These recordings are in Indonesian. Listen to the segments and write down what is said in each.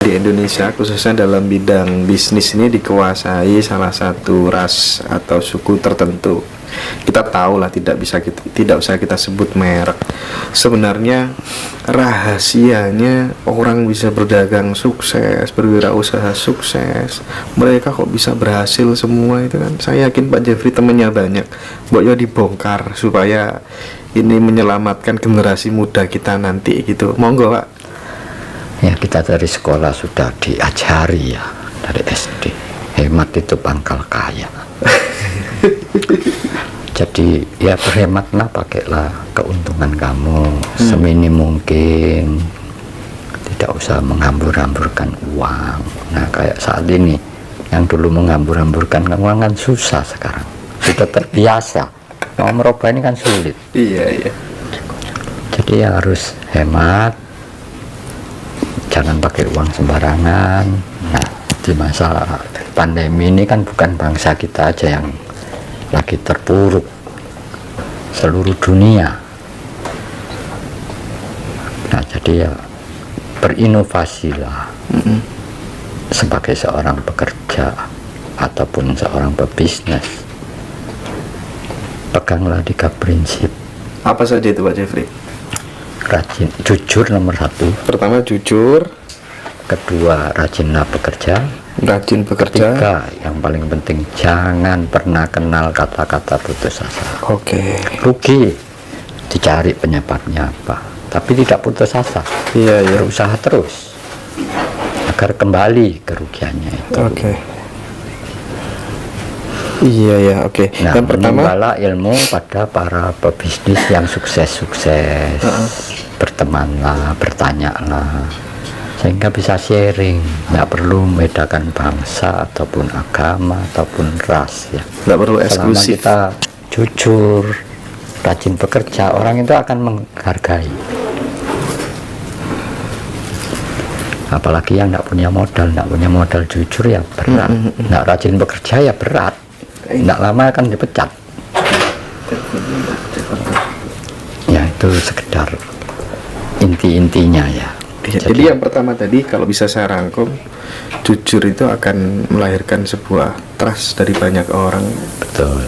Di Indonesia khususnya dalam bidang bisnis ini dikuasai salah satu ras atau suku tertentu. Kita tahu lah, tidak usah kita sebut merek. Sebenarnya rahasianya orang bisa berdagang sukses, berwirausaha sukses, mereka kok bisa berhasil semua itu kan. Saya yakin Pak Jeffrey temennya banyak. Mbok yo dibongkar supaya ini menyelamatkan generasi muda kita nanti gitu. Monggo Pak. Ya, kita dari sekolah sudah diajari ya, dari SD, hemat itu pangkal kaya. Jadi ya berhematlah, pakailah keuntungan kamu seminim mungkin, tidak usah menghambur-hamburkan uang. Nah kayak saat ini, yang dulu menghambur-hamburkan uang kan susah, sekarang sudah terbiasa. Mau merubah ini kan sulit. Iya. Jadi ya harus hemat, jangan pakai uang sembarangan. Nah, di masa pandemi ini kan bukan bangsa kita aja yang lagi terpuruk, seluruh dunia. Nah, jadi ya berinovasilah sebagai seorang pekerja ataupun seorang pebisnis. Peganglah 3 prinsip. Apa saja itu Pak Jeffrey? Rajin, jujur nomor 1. Pertama jujur, kedua rajinlah bekerja, rajin bekerja. ketiga yang paling penting jangan pernah kenal kata-kata putus asa. Oke. Rugi dicari penyebabnya apa, tapi tidak putus asa. Iya. Berusaha terus agar kembali kerugiannya itu. Oke. Iya, oke. Nah, Yang pertama, menimbalah ilmu pada para pebisnis yang sukses. Bertemanlah, bertanyalah, sehingga bisa sharing. Nggak perlu membedakan bangsa ataupun agama ataupun ras ya. nggak perlu Selama eksklusif. kita jujur, rajin bekerja, orang itu akan menghargai. Apalagi yang nggak punya modal jujur ya berat. Nggak rajin bekerja ya berat. Nggak lama akan dipecat. Ya itu sekedar inti-intinya ya. Jadi yang pertama tadi, kalau bisa saya rangkum, jujur itu akan melahirkan sebuah trust dari banyak orang. Betul.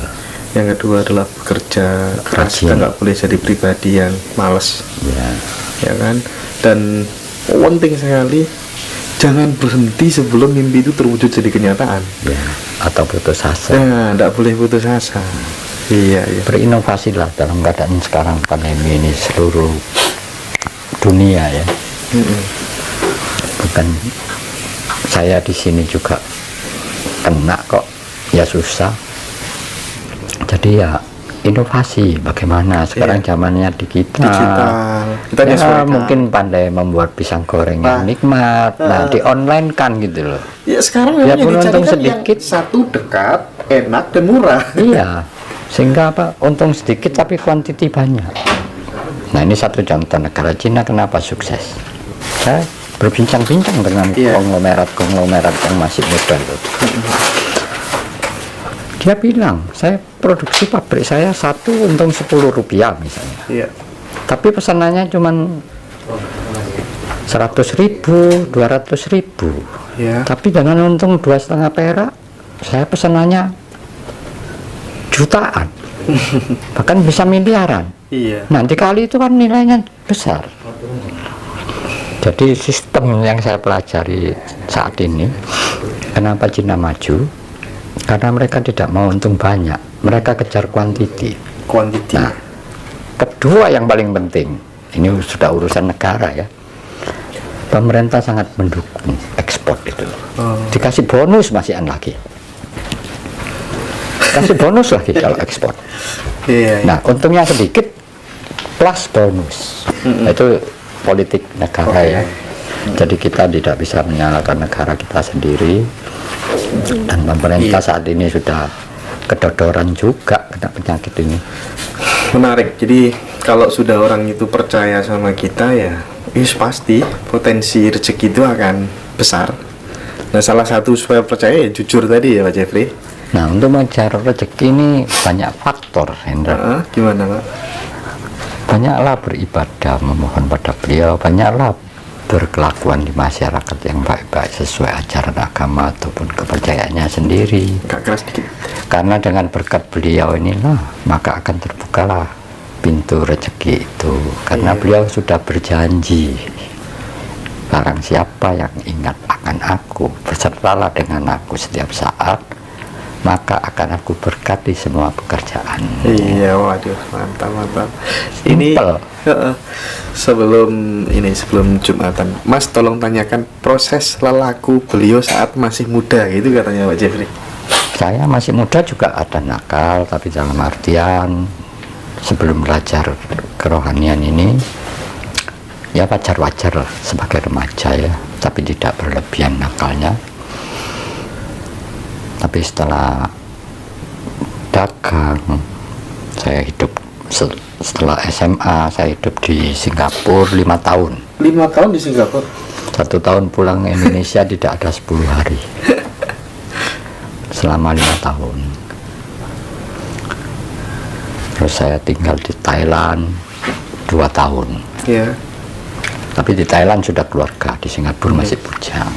Yang kedua adalah bekerja keras, Rajin. kita nggak boleh jadi pribadi yang malas, Ya. ya kan. Dan penting sekali, jangan berhenti sebelum mimpi itu terwujud jadi kenyataan. Ya. Atau putus asa. Nah, nggak boleh putus asa. Iya. Berinovasilah dalam keadaan sekarang pandemi ini seluruh dunia ya. Bukan saya di sini juga kena kok, ya susah. Jadi ya inovasi, bagaimana sekarang zamannya digital. Kita Ya, nyesuaikan. mungkin pandai membuat pisang goreng yang nikmat. Nah, di online kan gitu loh. Ya sekarang Ya, memang yang untung dicari kan sedikit. yang satu dekat, enak dan murah. Iya, sehingga apa? Untung sedikit tapi kuantiti banyak. Nah, ini satu contoh negara Cina kenapa sukses. Saya berbincang-bincang dengan konglomerat yang masih muda itu. Dia bilang, saya produksi pabrik saya satu untung 10 rupiah misalnya. Iya. Tapi pesanannya cuman 100.000, 200.000. Ya. Tapi dengan untung 2,5 perak, saya pesanannya jutaan, bahkan bisa miliaran. Iya. Nah, dikali itu kan nilainya besar. Jadi sistem yang saya pelajari saat ini, kenapa Cina maju? Karena mereka tidak mau untung banyak, mereka kejar kuantiti. Nah, kedua yang paling penting, ini sudah urusan negara ya. Pemerintah sangat mendukung ekspor itu. Dikasih bonus masihan lagi. Kasih bonus lagi kalau ekspor. Iya. Nah, untungnya sedikit plus bonus. Itu politik negara ya. Jadi kita tidak bisa menyalahkan negara kita sendiri. Dan pemerintah saat ini sudah kedodoran juga kena penyakit ini. Menarik. Jadi kalau sudah orang itu percaya sama kita ya, pasti potensi rezeki itu akan besar. Nah, salah satu supaya percaya ya jujur tadi ya Pak Jeffrey. Nah, untuk mencari rezeki ini banyak faktor, Hendra. Gimana Pak? Banyaklah beribadah, memohon pada beliau, banyaklah berkelakuan di masyarakat yang baik-baik sesuai ajaran agama ataupun kepercayaannya sendiri. Agak keras dikit. Karena dengan berkat beliau inilah maka akan terbukalah pintu rezeki itu, karena Iya. beliau sudah berjanji, barang siapa yang ingat akan aku, bersertalah dengan aku setiap saat, maka akan aku berkati semua pekerjaan. Iya, waduh, mantap. Ini Simpel. sebelum Jumatan, Mas tolong tanyakan proses lelaku beliau saat masih muda, gitu katanya Pak Jeffrey. Saya masih muda juga ada nakal, tapi dalam artian sebelum belajar kerohanian ini ya wajar-wajar lah sebagai remaja ya, tapi tidak berlebihan nakalnya. Tapi setelah dagang, saya hidup setelah SMA, saya hidup di Singapura 5 tahun. 5 tahun di Singapura. 1 tahun pulang ke Indonesia tidak ada 10 hari. Selama 5 tahun. Terus saya tinggal di Thailand 2 tahun. Iya. Tapi di Thailand sudah keluarga, di Singapura masih bujang.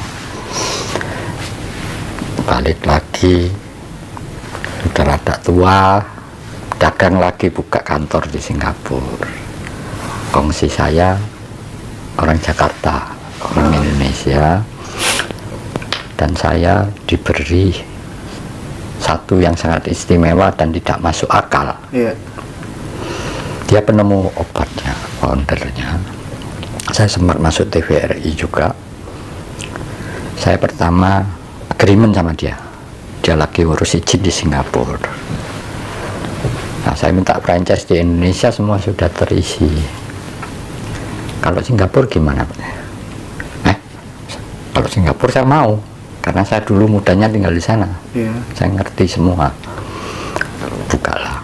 Balik lagi, sudah rada tua, dagang lagi, buka kantor di Singapura. Kongsi saya orang Jakarta, orang Indonesia, dan saya diberi satu yang sangat istimewa dan tidak masuk akal. Iya. Dia penemu obatnya, foundernya. Saya sempat masuk TVRI juga. Saya pertama agreement sama dia. Dia lagi urus izin di Singapura. Nah, saya minta franchise di Indonesia, semua sudah terisi. Kalau Singapura gimana? Kalau Singapura saya mau, karena saya dulu mudanya tinggal di sana. Iya. Saya ngerti semua. Bukalah.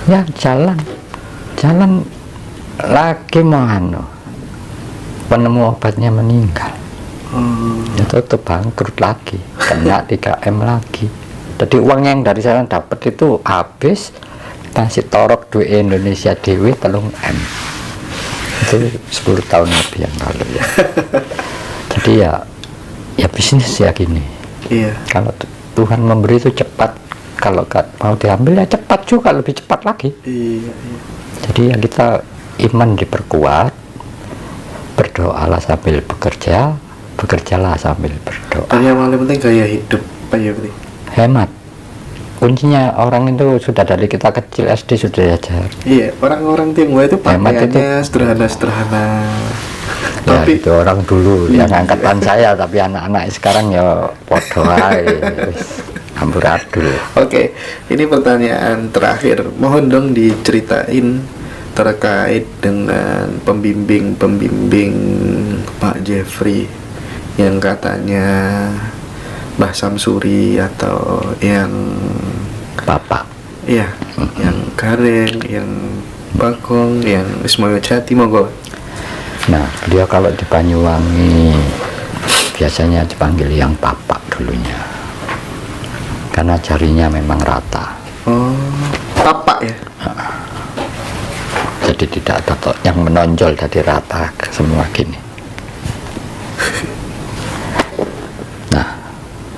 Ya jalan lagi mau penemu obatnya meninggal. Ya tutup, bangkrut lagi, kena 3M lagi. Jadi uang yang dari sana dapat itu habis, kasih torok duit Indonesia dewe 3M. Itu 10 tahun lebih yang lalu ya. Jadi ya bisnis ya gini. Iya. Kalau Tuhan memberi itu cepat, kalau mau diambil ya cepat juga, lebih cepat lagi. Iya. Jadi ya kita iman diperkuat, berdoalah sambil bekerja, bekerjalah sambil berdoa. Dan yang paling penting gaya hidup Pak Jeffrey. Hemat. Kuncinya orang itu sudah dari kita kecil SD sudah diajar. Iya, orang-orang Tionghoa itu Hemat itu. pakaiannya sederhana-sederhana. Ya Tapi itu orang dulu yang angkatan saya, tapi anak-anak sekarang ya podo ae, wis amburadul. oke, ini pertanyaan terakhir. Mohon dong diceritain terkait dengan pembimbing Pak Jeffrey yang katanya Mbah Samsuri atau yang Bapak. iya, yang Gareng, yang Bagong, yang Ismail Jati, monggo. Nah, beliau kalau di Banyuwangi biasanya dipanggil yang Bapak dulunya, karena jarinya memang rata. Oh, Bapak ya. Jadi tidak ada yang menonjol, dari rata semua gini. Nah,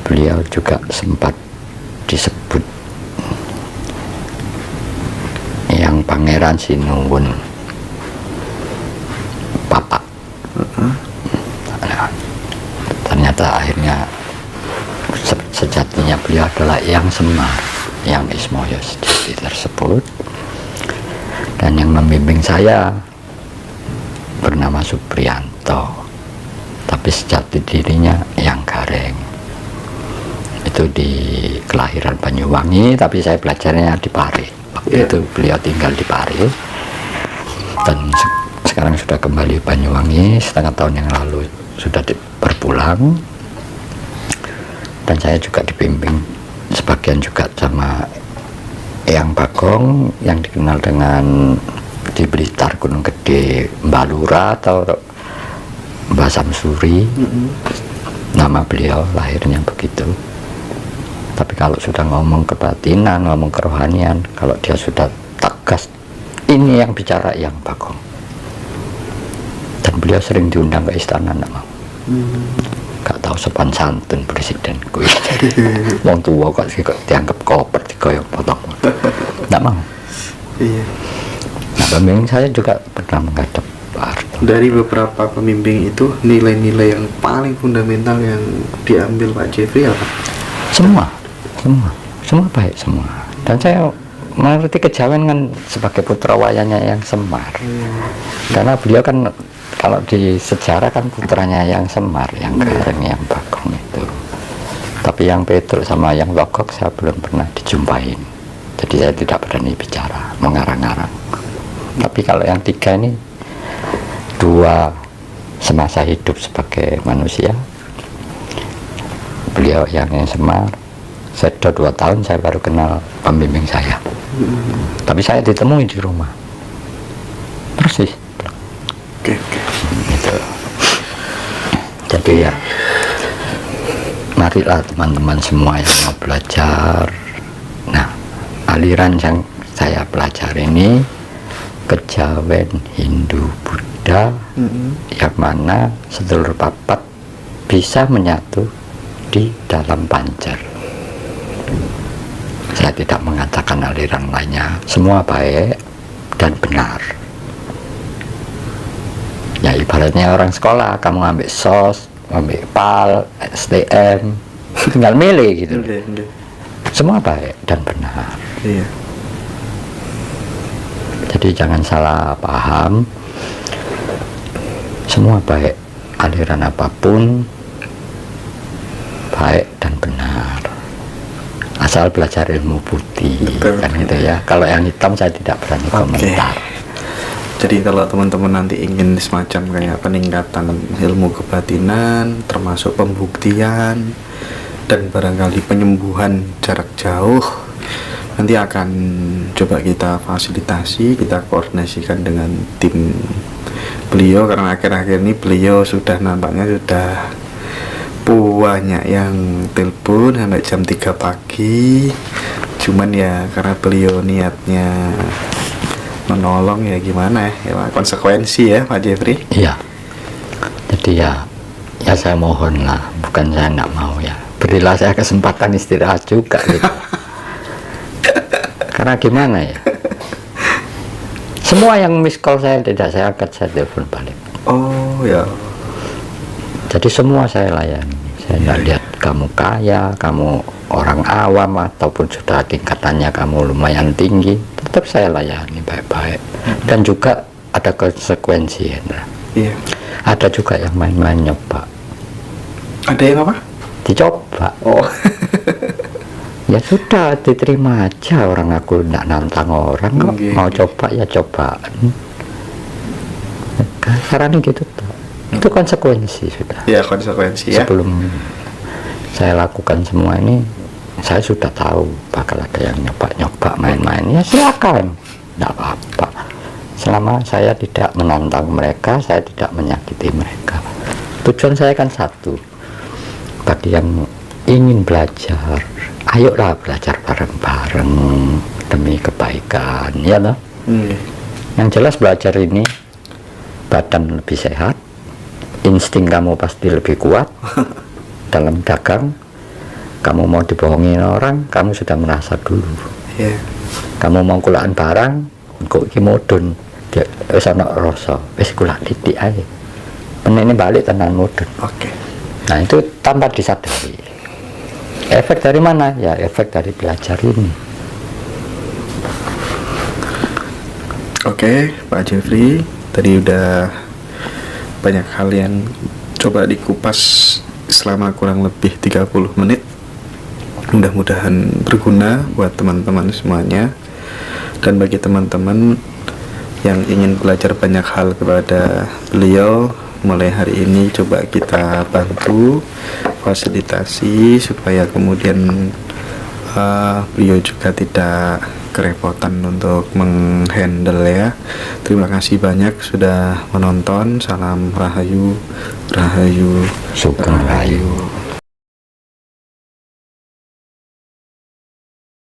beliau juga sempat disebut yang Pangeran Sinuwun Bapak. Nah, ternyata akhirnya sejatinya beliau adalah yang Semar, yang Ismoyo sejati tersebut. Dan yang membimbing saya bernama Supriyanto, tapi sejati dirinya yang Gareng. Itu di kelahiran Banyuwangi, tapi saya belajarnya di Pare. Waktu itu beliau tinggal di Pare, dan sekarang sudah kembali Banyuwangi, setengah tahun yang lalu sudah berpulang. Dan saya juga dibimbing sebagian juga sama Eyang Bagong, yang dikenal dengan di Blitar Gunung Gede Mbah Lura atau Mbah Samsuri. Nama beliau lahirnya begitu. Tapi kalau sudah ngomong kebatinan, ngomong kerohanian, kalau dia sudah tegas, ini yang bicara Eyang Bagong. Dan beliau sering diundang ke istana, enggak mau. Gak tahu sopan santun presiden kuwi. Wong tua kok dianggap koper dikoyok potong-potong. Enggak mau. Iya. Nah, pembimbing saya juga pernah menghadap Pak Harto. Dari beberapa pembimbing itu, nilai-nilai yang paling fundamental yang diambil Pak Jeffrey apa? Semua baik semua. Dan saya mengerti Kejawen kan sebagai putra wayangnya yang Semar. Karena beliau kan kalau di sejarah kan putranya yang Semar, yang Gareng, yang Bagong itu. Tapi yang Petruk sama yang Logok saya belum pernah dijumpain. Jadi saya tidak berani bicara, mengarang-arang. Tapi kalau yang tiga ini, dua semasa hidup sebagai manusia, beliau yang Semar. Saya sudah 2 tahun saya baru kenal pembimbing saya. Tapi saya ditemui di rumah. Persis. Oke. Gitu. Jadi ya, marilah teman-teman semua yang mau belajar. Nah, aliran yang saya pelajari ini Kejawen, Hindu, Buddha, yang mana sedulur papat bisa menyatu di dalam Pancer. Saya tidak mengatakan aliran lainnya, semua baik dan benar. Ya ibaratnya orang sekolah, kamu ambil SOS, ambil PAL, STM, tinggal milih gitu. Semua baik dan benar. Iya. Jadi jangan salah paham. Semua baik, aliran apapun baik dan benar. Asal belajar ilmu putih. Betul. Kan gitu ya. Kalau yang hitam saya tidak berani komentar. Jadi kalau teman-teman nanti ingin semacam kayak peningkatan ilmu kebatinan, termasuk pembuktian dan barangkali penyembuhan jarak jauh, nanti akan coba kita fasilitasi, kita koordinasikan dengan tim beliau, karena akhir-akhir ini beliau sudah nampaknya sudah banyak yang telepon sampai jam 3 pagi. Cuman ya karena beliau niatnya menolong, ya gimana ya, konsekuensi ya Pak Jeffrey. Iya. Jadi ya saya mohon lah, bukan saya nggak mau ya. Berilah saya kesempatan istirahat juga gitu. Karena gimana ya? Semua yang miss call saya tidak saya angkat, saya telepon balik. Oh ya. Jadi semua saya layani. Saya tidak lihat kamu kaya, kamu orang awam, ataupun sudah tingkatannya kamu lumayan tinggi, tetap saya layani baik-baik. Dan juga ada konsekuensi, Hendra. Iya. Ada juga yang main-main nyoba. Ada yang apa? Dicoba. Oh. Ya sudah, diterima aja, orang aku tidak nantang orang kok. Mau coba ya cobaan. Caranya gitu tuh. Itu konsekuensi sudah. Ya, konsekuensi ya. Sebelum saya lakukan semua ini, saya sudah tahu bakal ada yang nyoba-nyoba main-main. Ya silakan, tidak apa-apa. Selama saya tidak menantang mereka, saya tidak menyakiti mereka. Tujuan saya kan satu. Bagi yang ingin belajar, ayolah belajar bareng-bareng demi kebaikan, ya loh. Yang jelas belajar ini badan lebih sehat, insting kamu pasti lebih kuat. Dalam dagang, kamu mau dibohongin orang, kamu sudah merasa dulu. Yeah. Kamu mau kulaan barang, kok iki mudun, wis ana rasa, wis kulak titik ae. Penene balik tenan mudun. Oke. Nah, itu tanpa disadari. Efek dari mana? Ya efek dari belajar ini. Oke, Pak Jeffrey, tadi udah banyak hal yang coba dikupas selama kurang lebih 30 menit. Mudah-mudahan berguna buat teman-teman semuanya. Dan bagi teman-teman yang ingin belajar banyak hal kepada beliau, mulai hari ini coba kita bantu fasilitasi supaya kemudian beliau juga tidak kerepotan untuk menghandle ya. Terima kasih banyak sudah menonton. Salam Rahayu, Rahayu, Sugeng Rahayu.